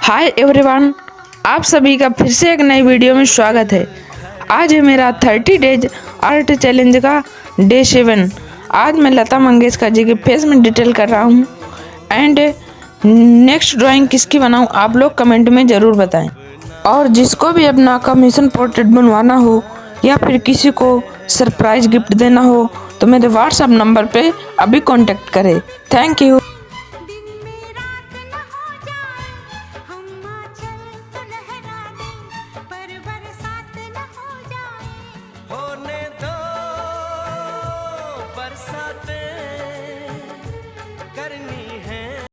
Hi everyone, आप सभी का फिर से एक नई वीडियो में स्वागत है। आज है मेरा 30 डेज आर्ट चैलेंज का डे 7। आज मैं लता मंगेशकर जी के फेस में डिटेल कर रहा हूँ एंड नेक्स्ट ड्राइंग किसकी बनाऊँ आप लोग कमेंट में ज़रूर बताएं। और जिसको भी अपना कमीशन पोर्ट्रेट बनवाना हो या फिर किसी को सरप्राइज गिफ्ट देना हो तो मेरे व्हाट्सएप नंबर पे अभी कांटेक्ट करें। Thank you.